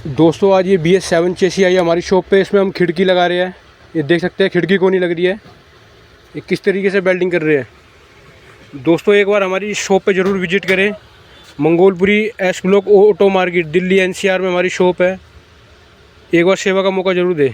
दोस्तों आज ये BS7 चेसी आई है हमारी शॉप पे। इसमें हम खिड़की लगा रहे हैं। ये देख सकते हैं खिड़की कोनी लग रही है। ये किस तरीके से वेल्डिंग कर रहे हैं। दोस्तों एक बार हमारी शॉप पे ज़रूर विजिट करें। Mangolpuri S block auto market Delhi NCR में हमारी शॉप है। एक बार सेवा का मौका ज़रूर दें।